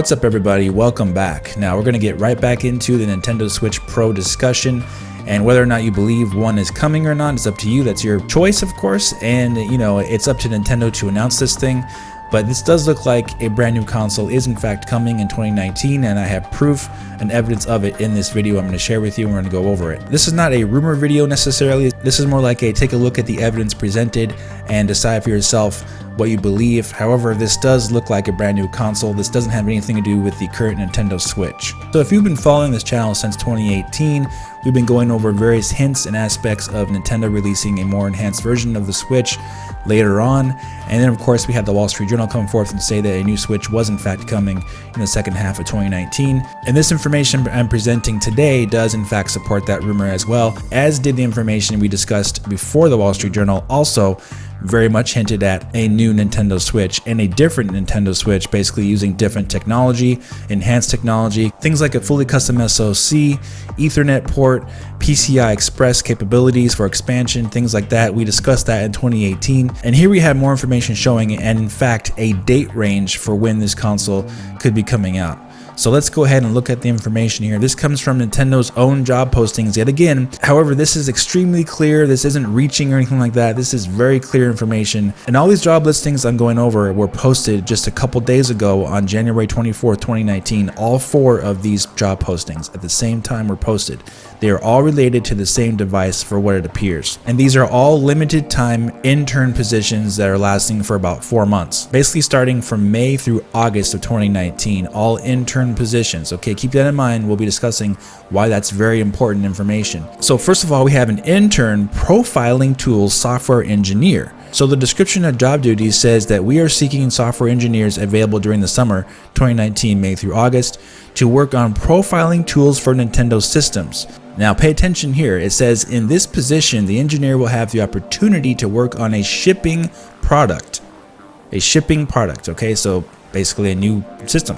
What's up everybody, welcome back. Now we're going to get right back into the Nintendo Switch Pro discussion, and whether or not you believe one is coming or not is up to you. That's your choice, of course, and you know, it's up to Nintendo to announce this thing. But this does look like a brand new console is in fact coming in 2019, and I have proof and evidence of it in this video I'm going to share with you, and we're going to go over it. This is not a rumor video necessarily. This is more like a take a look at the evidence presented and decide for yourself what you believe. However, this does look like a brand new console. This doesn't have anything to do with the current Nintendo Switch. So if you've been following this channel since 2018, we've been going over various hints and aspects of Nintendo releasing a more enhanced version of the Switch later on. And then of course we had the Wall Street Journal come forth and say that a new Switch was in fact coming in the second half of 2019. And this information I'm presenting today does in fact support that rumor as well, as did the information we discussed before the Wall Street Journal also very much hinted at a new Nintendo Switch and a different Nintendo Switch, basically using different technology, enhanced technology, things like a fully custom SoC, Ethernet port, PCI Express capabilities for expansion, things like that. We discussed that in 2018, and here we have more information showing and in fact a date range for when this console could be coming out. So let's go ahead and look at the information here. This comes from Nintendo's own job postings yet again. However, this is extremely clear. This isn't reaching or anything like that. This is very clear information. And all these job listings I'm going over were posted just a couple days ago on January 24th, 2019. All 4 of these job postings at the same time were posted. They are all related to the same device for what it appears. And these are all limited time intern positions that are lasting for about 4 months. Basically starting from May through August of 2019, all intern positions. Okay, keep that in mind. We'll be discussing why that's very important information. So first of all, we have an intern profiling tools software engineer. So the description of job duties says that we are seeking software engineers available during the summer 2019, May through August, to work on profiling tools for Nintendo systems. Now pay attention here. It says in this position, the engineer will have the opportunity to work on a shipping product. A shipping product, okay? So basically a new system,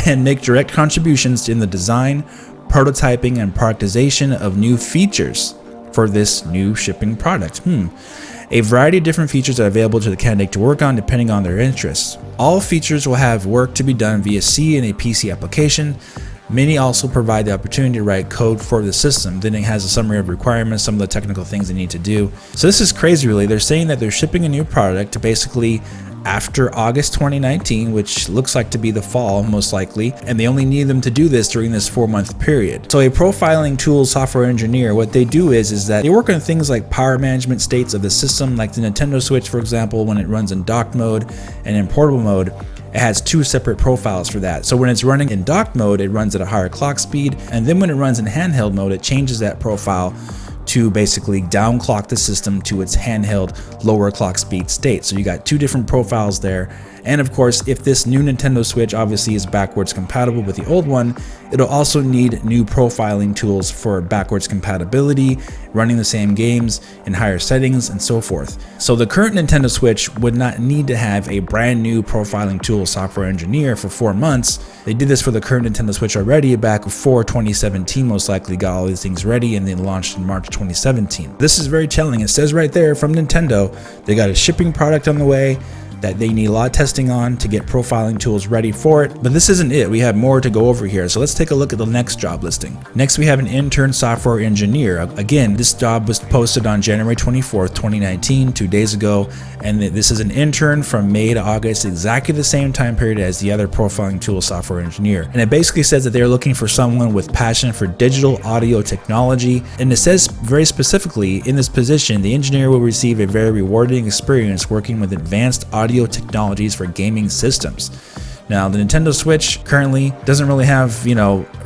and make direct contributions in the design, prototyping, and productization of new features for this new shipping product. A variety of different features are available to the candidate to work on depending on their interests. All features will have work to be done via C in a PC application. Many also provide the opportunity to write code for the system. Then it has a summary of requirements, some of the technical things they need to do. So this is crazy really. They're saying that they're shipping a new product basically after August 2019, which looks like to be the fall most likely, and they only need them to do this during this 4-month period. So a profiling tools software engineer, what they do is that they work on things like power management states of the system, like the Nintendo Switch, for example, when it runs in docked mode and in portable mode. It has 2 separate profiles for that. So when it's running in docked mode, it runs at a higher clock speed, and then when it runs in handheld mode, it changes that profile to basically downclock the system to its handheld lower clock speed state. So you got 2 different profiles there. And of course, if this new Nintendo Switch obviously is backwards compatible with the old one, it'll also need new profiling tools for backwards compatibility, running the same games in higher settings, and so forth. So the current Nintendo Switch would not need to have a brand new profiling tool software engineer for 4 months. They did this for the current Nintendo Switch already back before 2017, most likely got all these things ready, and then launched in March 2017. This is very telling. It says right there from Nintendo, they got a shipping product on the way that they need a lot of testing on to get profiling tools ready for it. But this isn't it. We have more to go over here. So let's take a look at the next job listing. Next, we have an intern software engineer. Again, this job was posted on January 24th, 2019, 2 days ago. And this is an intern from May to August, exactly the same time period as the other profiling tool software engineer. And it basically says that they're looking for someone with passion for digital audio technology. And it says very specifically, in this position, the engineer will receive a very rewarding experience working with advanced audio technologies for gaming systems. Now, the Nintendo Switch currently doesn't really have,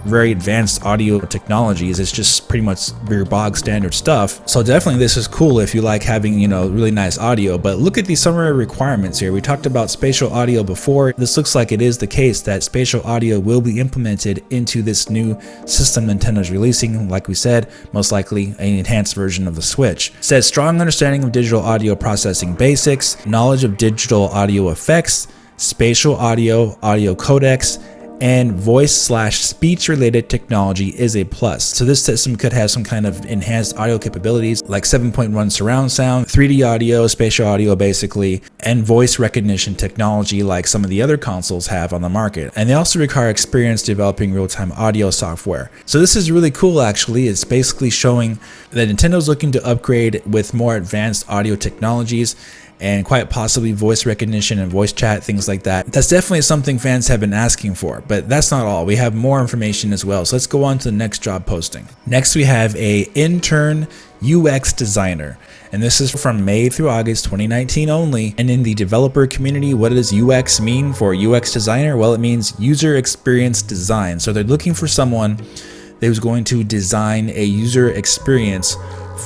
very advanced audio technologies. It's just pretty much your bog standard stuff. So definitely this is cool if you like having, really nice audio. But look at the summary requirements here. We talked about spatial audio before. This looks like it is the case that spatial audio will be implemented into this new system Nintendo's releasing. Like we said, most likely an enhanced version of the Switch. It says strong understanding of digital audio processing basics, knowledge of digital audio effects, spatial audio, audio codecs, and voice/speech related technology is a plus. So this system could have some kind of enhanced audio capabilities like 7.1 surround sound, 3D audio, spatial audio basically, and voice recognition technology like some of the other consoles have on the market. And they also require experience developing real-time audio software. So this is really cool actually. It's basically showing that Nintendo's looking to upgrade with more advanced audio technologies and quite possibly voice recognition and voice chat, things like that. That's definitely something fans have been asking for, but that's not all. We have more information as well. So let's go on to the next job posting. Next, we have a intern UX designer. And this is from May through August 2019 only. And in the developer community, what does UX mean for UX designer? Well, it means user experience design. So they're looking for someone who's going to design a user experience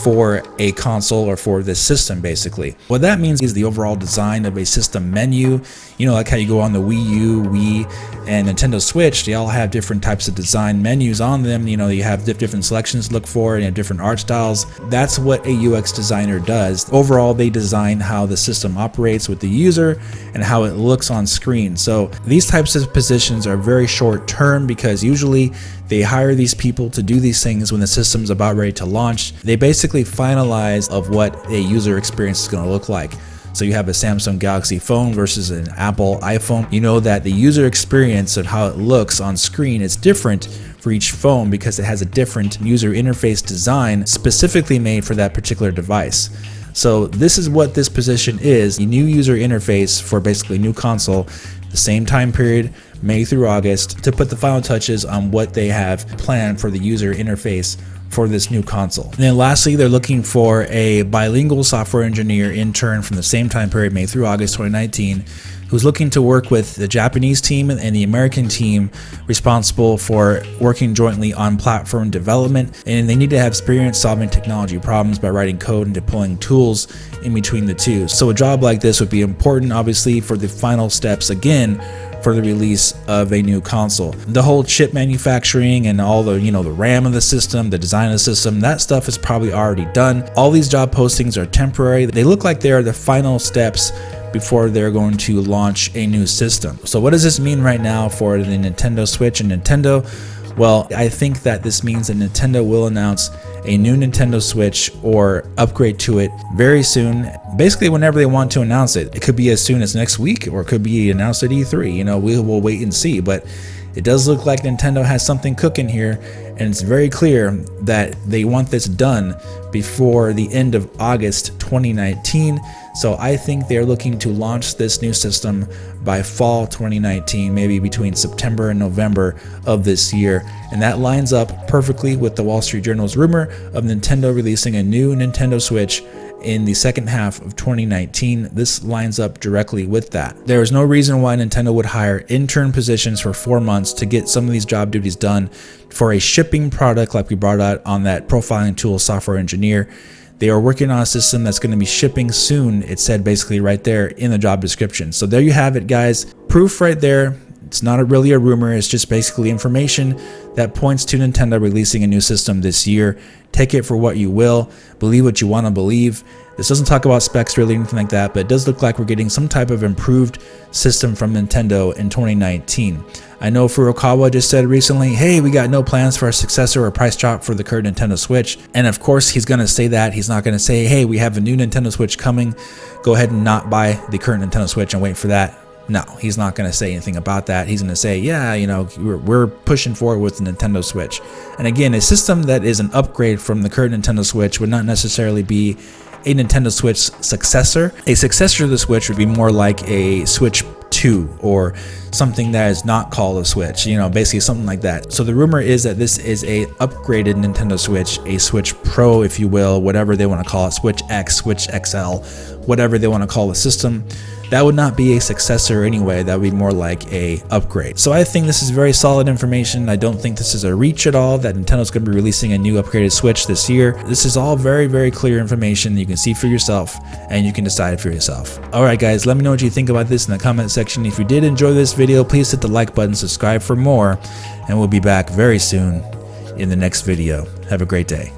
for a console or for this system basically. What that means is the overall design of a system menu, you know, like how you go on the Wii U, Wii, and Nintendo Switch, they all have different types of design menus on them. You know, you have different selections to look for and you have different art styles. That's what a UX designer does. Overall, they design how the system operates with the user and how it looks on screen. So these types of positions are very short term because usually they hire these people to do these things when the system's about ready to launch. They basically finalize of what a user experience is going to look like. So you have a Samsung Galaxy phone versus an Apple iPhone. You know that the user experience of how it looks on screen is different for each phone because it has a different user interface design specifically made for that particular device. So this is what this position is, a new user interface for basically a new console, the same time period, May through August, to put the final touches on what they have planned for the user interface for this new console. And then lastly, they're looking for a bilingual software engineer intern from the same time period, May through August 2019, who's looking to work with the Japanese team and the American team responsible for working jointly on platform development. And they need to have experience solving technology problems by writing code and deploying tools in between the two. So a job like this would be important, obviously, for the final steps again for the release of a new console. The whole chip manufacturing and all the, the RAM of the system, the design of the system, that stuff is probably already done. All these job postings are temporary. They look like they are the final steps before they're going to launch a new system. So what does this mean right now for the Nintendo Switch and Nintendo? Well, I think that this means that Nintendo will announce a new Nintendo Switch or upgrade to it very soon, basically whenever they want to announce it. It could be as soon as next week or it could be announced at E3. We will wait and see, but it does look like Nintendo has something cooking here, and it's very clear that they want this done before the end of August 2019. So I think they're looking to launch this new system by fall 2019, maybe between September and November of this year. And that lines up perfectly with the Wall Street Journal's rumor of Nintendo releasing a new Nintendo Switch in the second half of 2019. This lines up directly with that. There is no reason why Nintendo would hire intern positions for 4 months to get some of these job duties done for a shipping product like we brought out on that profiling tool software engineer. They are working on a system that's going to be shipping soon. It said basically right there in the job description. So there you have it, guys. Proof right there. It's not really a rumor. It's just basically information that points to Nintendo releasing a new system this year. Take it for what you will. Believe what you want to believe. This doesn't talk about specs really or anything like that, but it does look like we're getting some type of improved system from Nintendo in 2019. I know Furukawa just said recently, hey, we got no plans for a successor or price drop for the current Nintendo Switch. And of course, he's going to say that. He's not going to say, hey, we have a new Nintendo Switch coming. Go ahead and not buy the current Nintendo Switch and wait for that. No, he's not going to say anything about that. He's going to say, yeah, we're pushing forward with the Nintendo Switch. And again, a system that is an upgrade from the current Nintendo Switch would not necessarily be a Nintendo Switch successor. A successor to the Switch would be more like a Switch 2 or something that is not called a Switch, basically something like that. So the rumor is that this is a upgraded Nintendo Switch, a Switch Pro, if you will, whatever they want to call it, Switch X, Switch XL, whatever they want to call the system. That would not be a successor anyway. That would be more like a upgrade. So I think this is very solid information. I don't think this is a reach at all that Nintendo's going to be releasing a new upgraded Switch this year. This is all very, very clear information that you can see for yourself and you can decide for yourself. Alright guys, let me know what you think about this in the comment section. If you did enjoy this video, please hit the like button, subscribe for more, and we'll be back very soon in the next video. Have a great day.